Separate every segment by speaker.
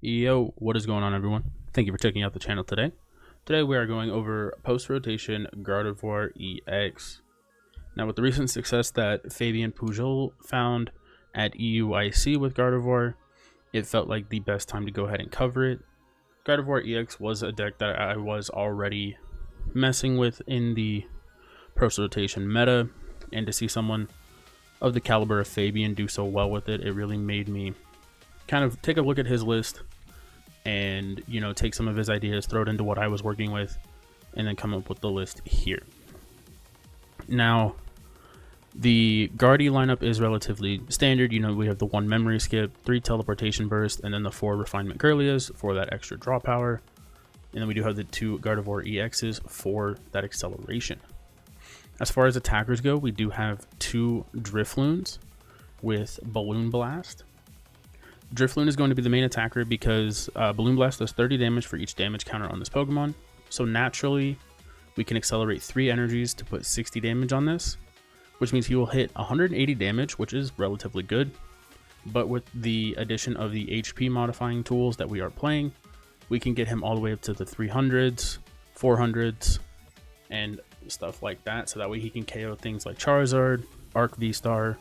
Speaker 1: Yo, what is going on, everyone? Thank you for checking out the channel today. Today we are going over post-rotation Gardevoir EX. Now, with the recent success that Fabien Pujol found at EUIC with Gardevoir, it felt like the best time to go ahead and cover it. Gardevoir EX was a deck that I was already messing with in the post-rotation meta, and to see someone of the caliber of Fabien do so well with it, it really made me kind of take a look at his list and, you know, take some of his ideas, throw it into what I was working with, and then come up with the list here. Now, the Guardy lineup is relatively standard. You know, we have the 1 memory skip, 3 teleportation burst, and then the 4 refinement Curlias for that extra draw power. And then we do have the 2 Gardevoir EXs for that acceleration. As far as attackers go, we do have 2 Drifloons with Balloon Blast. Drifloon is going to be the main attacker because Balloon Blast does 30 damage for each damage counter on this Pokemon. So naturally, we can accelerate 3 energies to put 60 damage on this, which means he will hit 180 damage, which is relatively good. But with the addition of the HP modifying tools that we are playing, we can get him all the way up to the 300s, 400s, and stuff like that. So that way he can KO things like Charizard, Arc V-Star,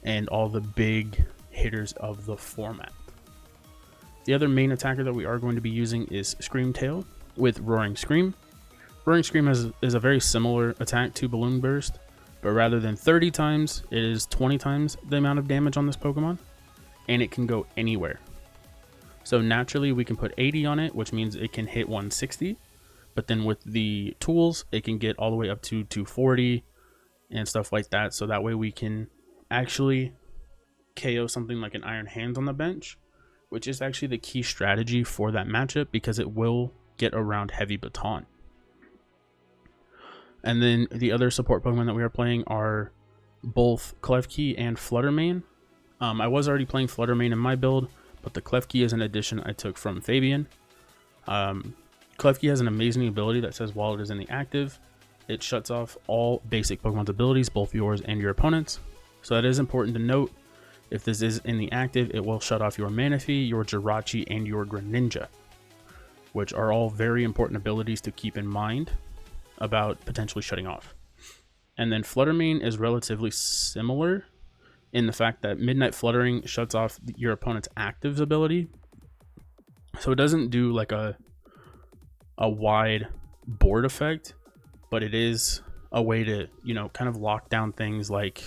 Speaker 1: and all the big hitters of the format. The other main attacker that we are going to be using is Screamtail with Roaring Scream. Roaring Scream is a very similar attack to Balloon Burst, but rather than 30 times, it is 20 times the amount of damage on this Pokemon, and it can go anywhere. So naturally we can put 80 on it, which means it can hit 160, but then with the tools, it can get all the way up to 240 and stuff like that. So that way we can actually KO something like an Iron Hands on the bench, which is actually the key strategy for that matchup because it will get around Heavy Baton. And then the other support Pokemon that we are playing are both Klefki and Fluttermane. I was already playing Fluttermane in my build, but the Klefki is an addition I took from Fabien. Klefki has an amazing ability that says while it is in the active, it shuts off all basic Pokemon's abilities, both yours and your opponent's. So that is important to note. If this is in the active, it will shut off your Manaphy, your Jirachi, and your Greninja, which are all very important abilities to keep in mind about potentially shutting off. And then Fluttermane is relatively similar in the fact that Midnight Fluttering shuts off your opponent's active's ability. So it doesn't do like a wide board effect, but it is a way to, you know, kind of lock down things like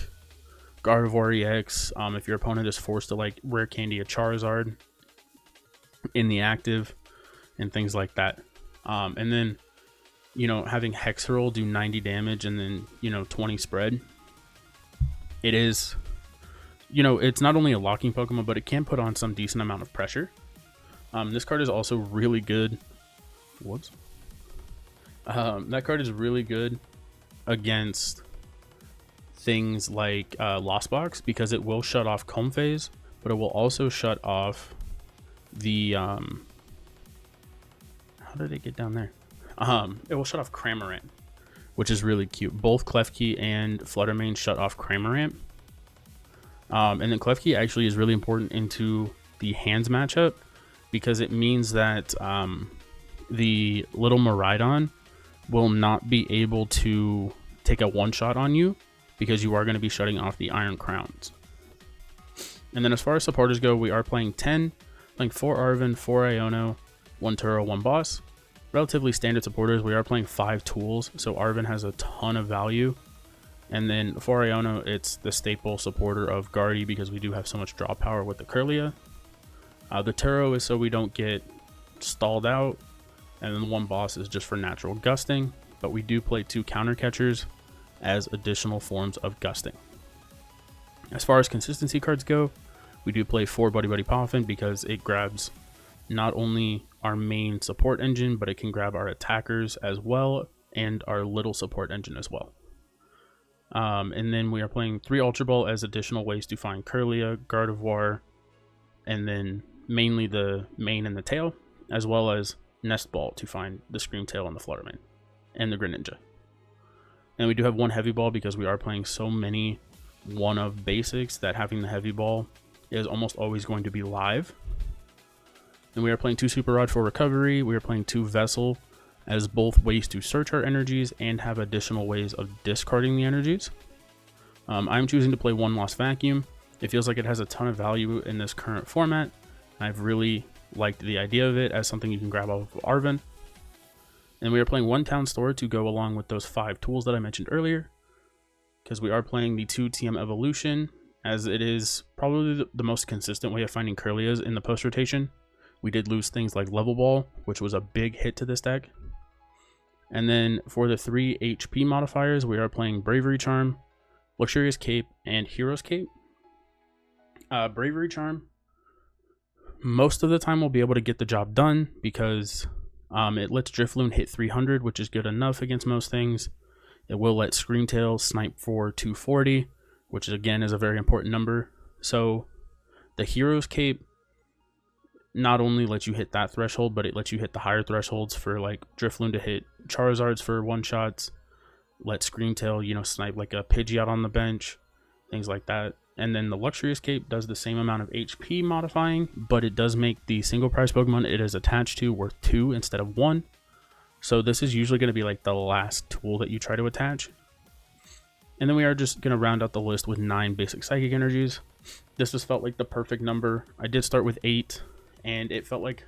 Speaker 1: Gardevoir EX, if your opponent is forced to like rare candy a Charizard in the active and things like that. And then, you know, having Hexerl do 90 damage and then, you know, 20 spread. It is, you know, it's not only a locking Pokemon, but it can put on some decent amount of pressure. This card is also really good. Whoops. That card is really good against things like Lost Box because it will shut off Comb Phase, but it will also shut off the how did it get down there? It will shut off Cramorant, which is really cute. Both Klefki and Fluttermane shut off Cramorant. And then Klefki actually is really important into the hands matchup because it means that the little Miraidon will not be able to take a one-shot on you because you are going to be shutting off the Iron Crowns. And then as far as supporters go, we are playing 10, playing 4 Arven, 4 Iono, 1 Turo, 1 Boss. Relatively standard supporters, we are playing 5 tools, so Arven has a ton of value. And then for Iono, it's the staple supporter of Guardy because we do have so much draw power with the Curlia. The Turo is so we don't get stalled out, and then the 1 Boss is just for natural gusting, but we do play 2 counter catchers as additional forms of gusting. As far as consistency cards go, we do play 4 Buddy Buddy Poffin because it grabs not only our main support engine, but it can grab our attackers as well and our little support engine as well. And then we are playing 3 Ultra Ball as additional ways to find Curlia, Gardevoir, and then mainly the mane and the tail, as well as Nest Ball to find the Screamtail and the Fluttermane and the Greninja. And we do have 1 Heavy Ball because we are playing so many one of basics that having the Heavy Ball is almost always going to be live. And we are playing 2 Super Rod for recovery. We are playing 2 Vessel as both ways to search our energies and have additional ways of discarding the energies. I'm choosing to play 1 Lost Vacuum. It feels like it has a ton of value in this current format. I've really liked the idea of it as something you can grab off of Arven. And we are playing 1 Town Store to go along with those 5 tools that I mentioned earlier, because we are playing the 2 TM Evolution, as it is probably the most consistent way of finding Kirlias in the post rotation. We did lose things like Level Ball, which was a big hit to this deck. And then for the 3 HP modifiers, we are playing Bravery Charm, Luxurious Cape, and Hero's Cape. Bravery Charm, most of the time we'll be able to get the job done because it lets Drifloon hit 300, which is good enough against most things. It will let Screamtail snipe for 240, which again is a very important number. So the Hero's Cape not only lets you hit that threshold, but it lets you hit the higher thresholds for like Drifloon to hit Charizards for 1-shots, let Screamtail, snipe like a Pidgeot on the bench, things like that. And then the Luxurious Cape does the same amount of HP modifying, but it does make the single prize Pokemon it is attached to worth 2 instead of 1. So this is usually going to be like the last tool that you try to attach. And then we are just going to round out the list with 9 basic Psychic Energies. This just felt like the perfect number. I did start with 8, and it felt like,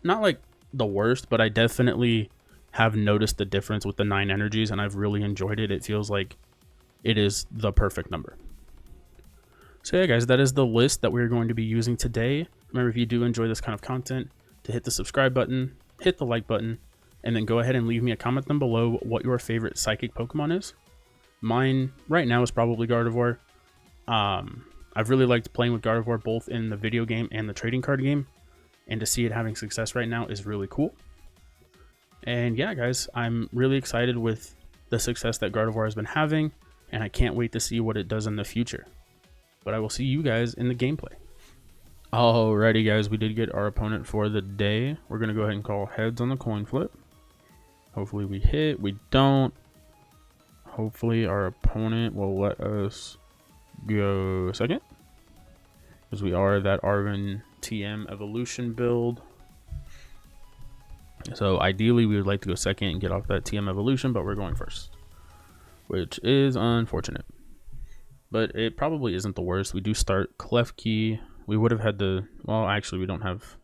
Speaker 1: not like the worst, but I definitely have noticed the difference with the 9 energies, and I've really enjoyed it. It feels like it is the perfect number. So yeah, guys, that is the list that we're going to be using today. Remember, if you do enjoy this kind of content, to hit the subscribe button, hit the like button, and then go ahead and leave me a comment down below what your favorite Psychic Pokemon is. Mine right now is probably Gardevoir. I've really liked playing with Gardevoir both in the video game and the trading card game, and to see it having success right now is really cool. And yeah, guys, I'm really excited with the success that Gardevoir has been having, and I can't wait to see what it does in the future. But I will see you guys in the gameplay. Alrighty, guys, we did get our opponent for the day. We're going to go ahead and call heads on the coin flip. Hopefully we hit. We don't. Hopefully our opponent will let us go second, because we are that Arven TM Evolution build. So ideally we would like to go second and get off that TM Evolution, but we're going first, which is unfortunate. But it probably isn't the worst. We do start Klefki. We would have had to... Well, actually, we don't have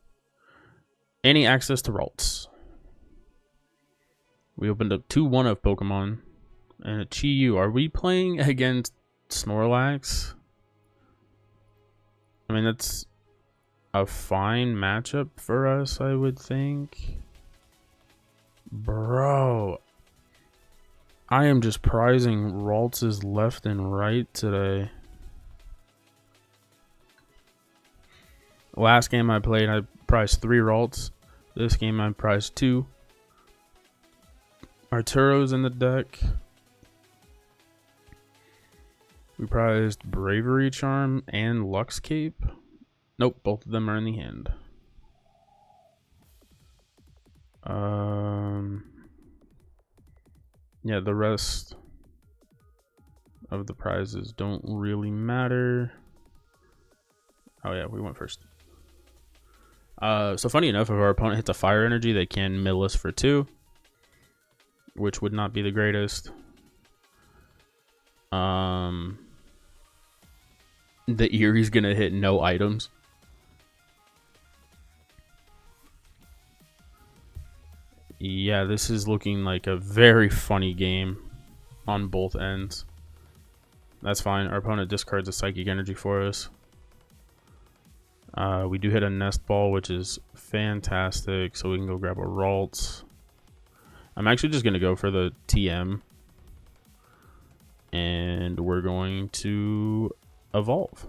Speaker 1: any access to Ralts. We opened up 2 1-of Pokemon and a Chi-Yu. Are we playing against Snorlax? I mean, that's a fine matchup for us, I would think. Bro, I am just prizing Ralts' left and right today. Last game I played, I prized 3 Ralts. This game I prized 2. Arturo's in the deck. We prized Bravery Charm and Lux Cape. Nope, both of them are in the hand. Yeah, the rest of the prizes don't really matter. Oh yeah, we went first. So funny enough, if our opponent hits a fire energy, they can mill us for 2, which would not be the greatest. The Erie's gonna hit no items. Yeah, this is looking like a very funny game on both ends. That's fine. Our opponent discards a Psychic Energy for us. We do hit a Nest Ball, which is fantastic, so we can go grab a Ralts. I'm actually just going to go for the TM. And we're going to evolve.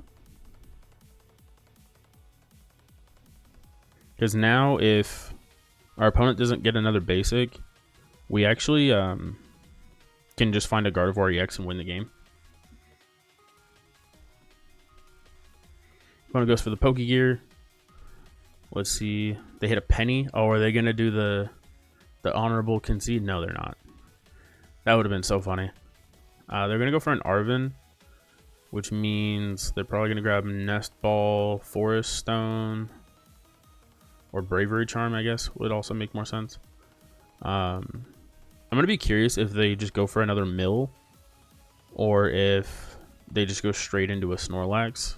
Speaker 1: Because now if our opponent doesn't get another basic, we actually can just find a Gardevoir EX and win the game. Opponent goes for the Pokegear. Let's see. They hit a penny. Oh, are they going to do the honorable concede? No, they're not. That would have been so funny. They're going to go for an Arven, which means they're probably going to grab Nest Ball, Forest Stone. or Bravery Charm, I guess, would also make more sense. I'm going to be curious if they just go for another mill, or if they just go straight into a Snorlax.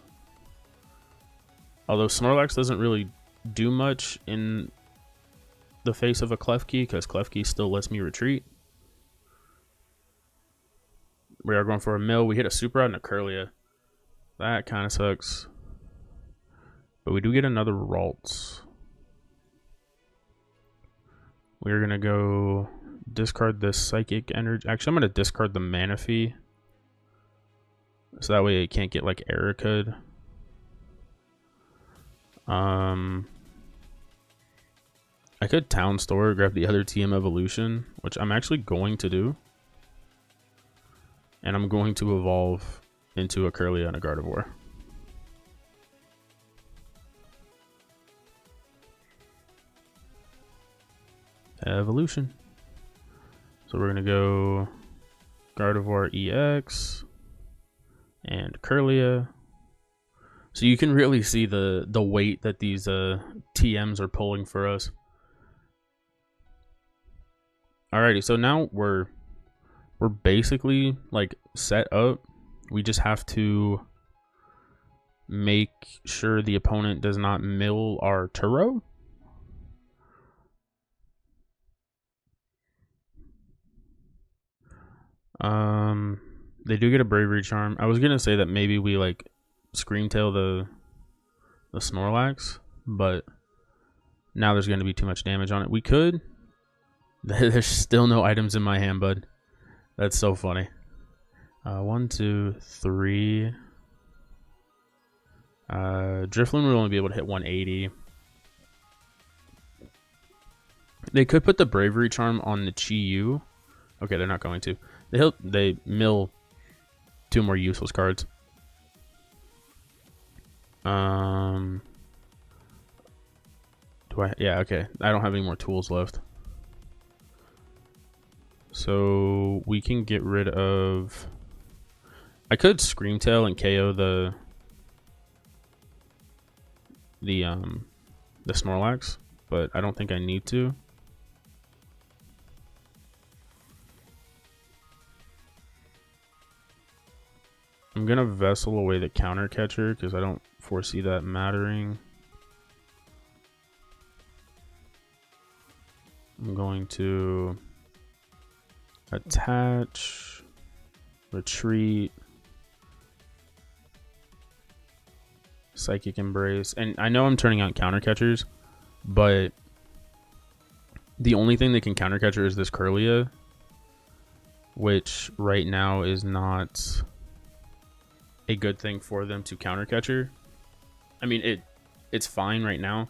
Speaker 1: Although Snorlax doesn't really do much in the face of a Klefki, because Klefki still lets me retreat. We are going for a mill. We hit a Super Rod and a Curlia. That kind of sucks. But we do get another Ralts. We're going to go discard this Psychic Energy. Actually, I'm going to discard the Manaphy. So that way it can't get like Ericud. I could Town Store, grab the other TM Evolution, which I'm actually going to do. And I'm going to evolve into a Curlia and a Gardevoir. Evolution. So we're going to go Gardevoir EX and Curlia. So you can really see the weight that these TMs are pulling for us. Alrighty, so now we're basically like set up. We just have to make sure the opponent does not mill our Turo. They do get a Bravery Charm. I was gonna say that maybe we like Scream Tail the Snorlax, but now there's gonna be too much damage on it. We could. There's still no items in my hand, bud. That's so funny. 1, 2, 3. Drifloon would only be able to hit 180. They could put the Bravery Charm on the Chi-Yu. Okay, they're not going to. They mill 2 more useless cards. Do I? Yeah, okay. I don't have any more tools left. So we can get rid of... I could Scream Tail and KO the Snorlax, but I don't think I need to. I'm gonna Vessel away the Counter Catcher because I don't foresee that mattering. I'm going to attach, retreat, Psychic Embrace, and I know I'm turning out Counter Catchers, but the only thing that can Counter Catcher is this Curlia, which right now is not a good thing for them to Counter Catcher. I mean, it's fine right now,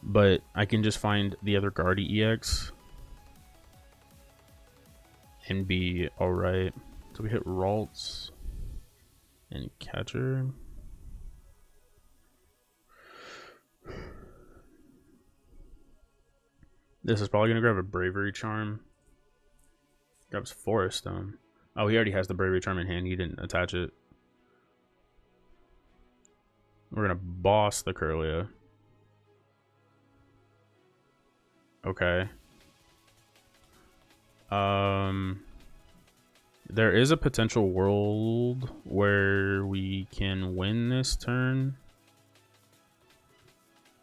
Speaker 1: but I can just find the other Gardevoir EX and be alright. So we hit Ralts and Catcher. This is probably going to grab a Bravery Charm. Grabs Forest Stone. Oh, he already has the Bravery Charm in hand. He didn't attach it. We're going to boss the Curlia. Okay. There is a potential world where we can win this turn.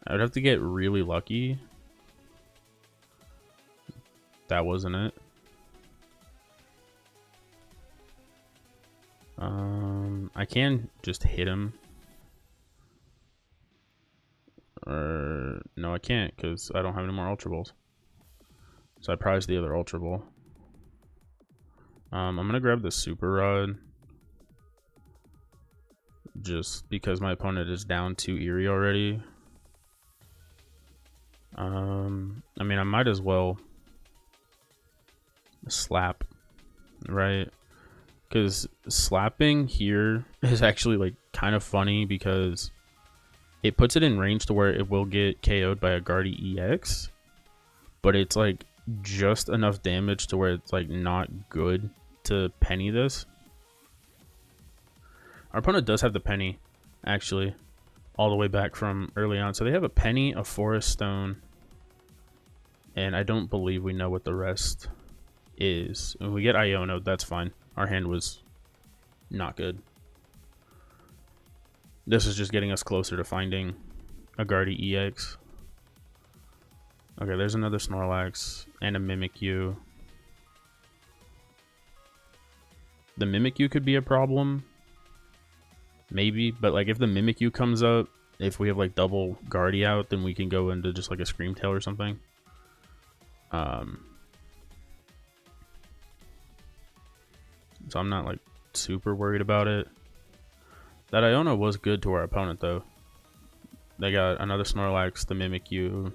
Speaker 1: I would have to get really lucky. That wasn't it. I can just hit him. Or no, I can't because I don't have any more Ultra Balls. So I prize the other Ultra Ball. I'm gonna grab the Super Rod just because my opponent is down 2 Eerie already. I mean, I might as well slap, right? Because slapping here is actually like kind of funny because it puts it in range to where it will get KO'd by a Gardevoir EX, but it's like just enough damage to where it's like not good to penny this. Our opponent does have the penny, actually. all the way back from early on. So they have a penny, a forest stone, and I don't believe we know what the rest is. When we get Iono, that's fine. Our hand was not good. This is just getting us closer to finding a Gardevoir EX. Okay, there's another Snorlax and a Mimikyu. The Mimikyu could be a problem. Maybe, but like if the Mimikyu comes up, if we have like double Guardy out, then we can go into just like a Screamtail or something. So I'm not like super worried about it. That Iono was good to our opponent though. They got another Snorlax, the Mimikyu,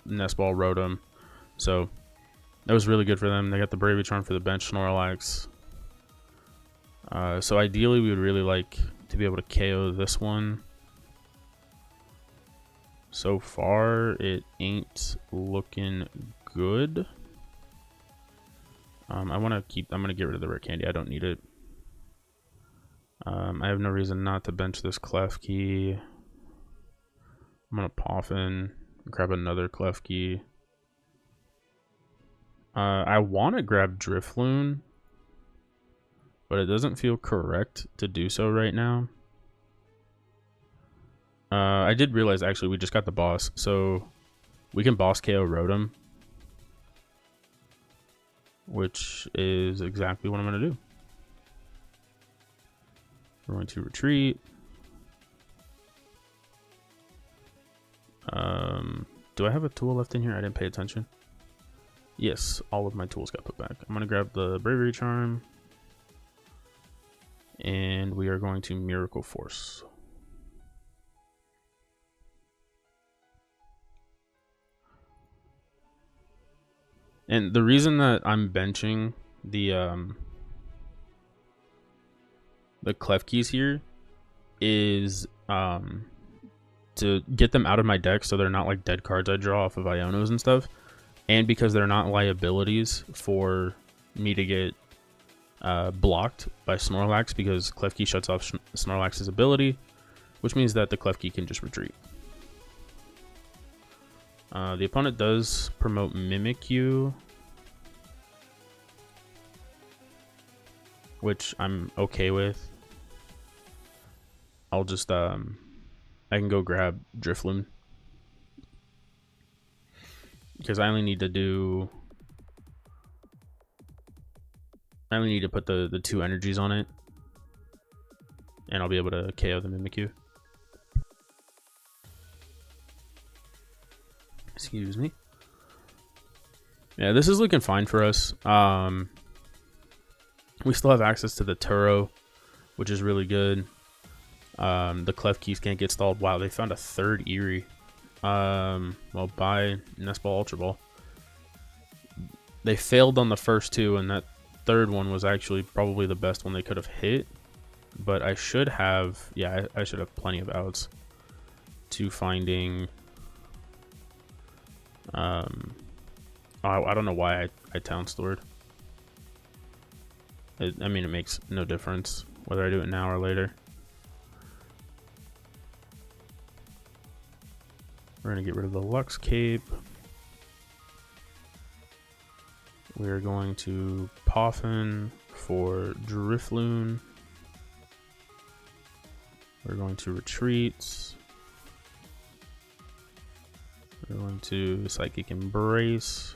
Speaker 1: Nest Ball, Rotom. So that was really good for them. They got the Bravery Charm for the bench Snorlax. So ideally we would really like to be able to KO this one. So far it ain't looking good. I'm gonna get rid of the rare candy. I don't need it. I have no reason not to bench this Klefki. I'm gonna Poffin, grab another Klefki. I want to grab Drifloon, but it doesn't feel correct to do so right now. I did realize actually we just got the boss, so we can boss KO Rotom, which is exactly what I'm going to do. We're going to retreat. Do I have a tool left in here? I didn't pay attention. Yes, all of my tools got put back. I'm going to grab the Bravery Charm. And we are going to Miracle Force. And the reason that I'm benching the Klefkis here is to get them out of my deck so they're not like dead cards I draw off of Ionos and stuff, and because they're not liabilities for me to get blocked by Snorlax, because Klefki shuts off Snorlax's ability, which means that the Klefki can just retreat. The opponent does promote Mimikyu, which I'm okay with. I'll just I can go grab Drifloon because I only need to put the 2 energies on it, and I'll be able to KO the Mimikyu. Excuse me. Yeah, this is looking fine for us. We still have access to the Turo, which is really good. The Klefkis can't get stalled. Wow, they found a 3rd Eerie. Well, bye Nest Ball, Ultra Ball. They failed on the first 2, and that 3rd one was actually probably the best one they could have hit. But I should have, yeah, I should have plenty of outs to finding. I don't know why I town stored. I mean, it makes no difference whether I do it now or later. We're going to get rid of the Lux Cape. We're going to Poffin for Drifloon. We're going to retreat. We're going to Psychic Embrace.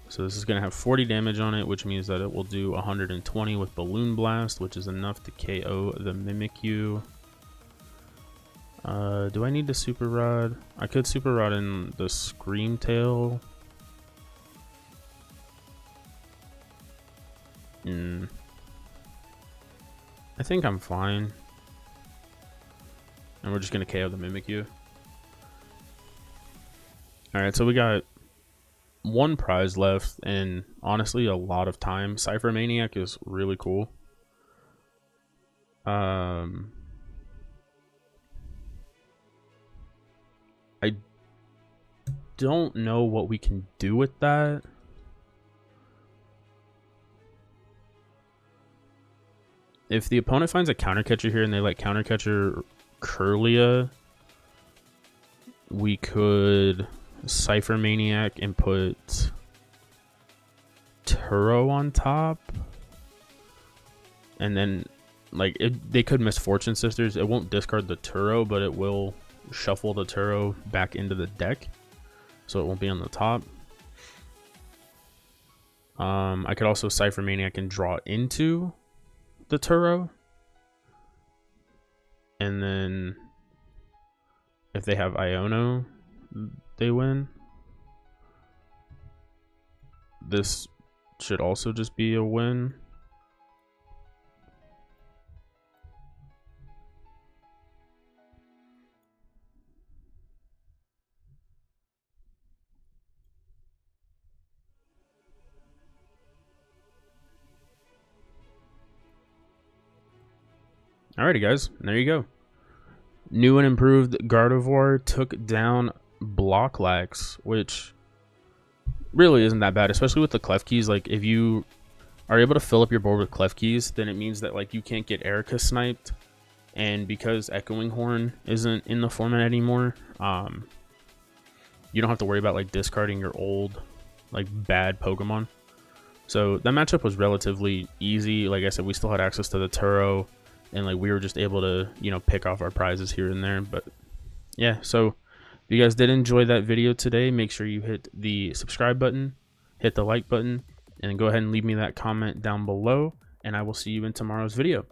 Speaker 1: So this is going to have 40 damage on it, which means that it will do 120 with Balloon Blast, which is enough to KO the Mimikyu. Do I need to Super Rod? I could Super Rod in the Screamtail. I think I'm fine. And we're just going to KO the Mimikyu. Alright, so we got 1 prize left, and honestly a lot of time. Cypher Maniac is really cool. I don't know what we can do with that. if the opponent finds a counter catcher here and they like counter catcher Curlia, we could Cypher Maniac and put Turo on top, and then like they could Misfortune Sisters. It won't discard the Turo, but it will shuffle the Turo back into the deck, so it won't be on the top. I could also Cypher Maniac and draw into the Turo, and then if they have Iono, they win. This should also just be a win. Alrighty, guys, and there you go. New and improved Gardevoir took down Blocklax, which really isn't that bad, especially with the clef keys. Like, if you are able to fill up your board with clef keys, then it means that like you can't get Erica sniped, and because Echoing Horn isn't in the format anymore, you don't have to worry about like discarding your old like bad Pokemon. So that matchup was relatively easy. Like I said, we still had access to the Turo, and like we were just able to, you know, pick off our prizes here and there. But yeah, so if you guys did enjoy that video today, make sure you hit the subscribe button, hit the like button, and go ahead and leave me that comment down below, and I will see you in tomorrow's video.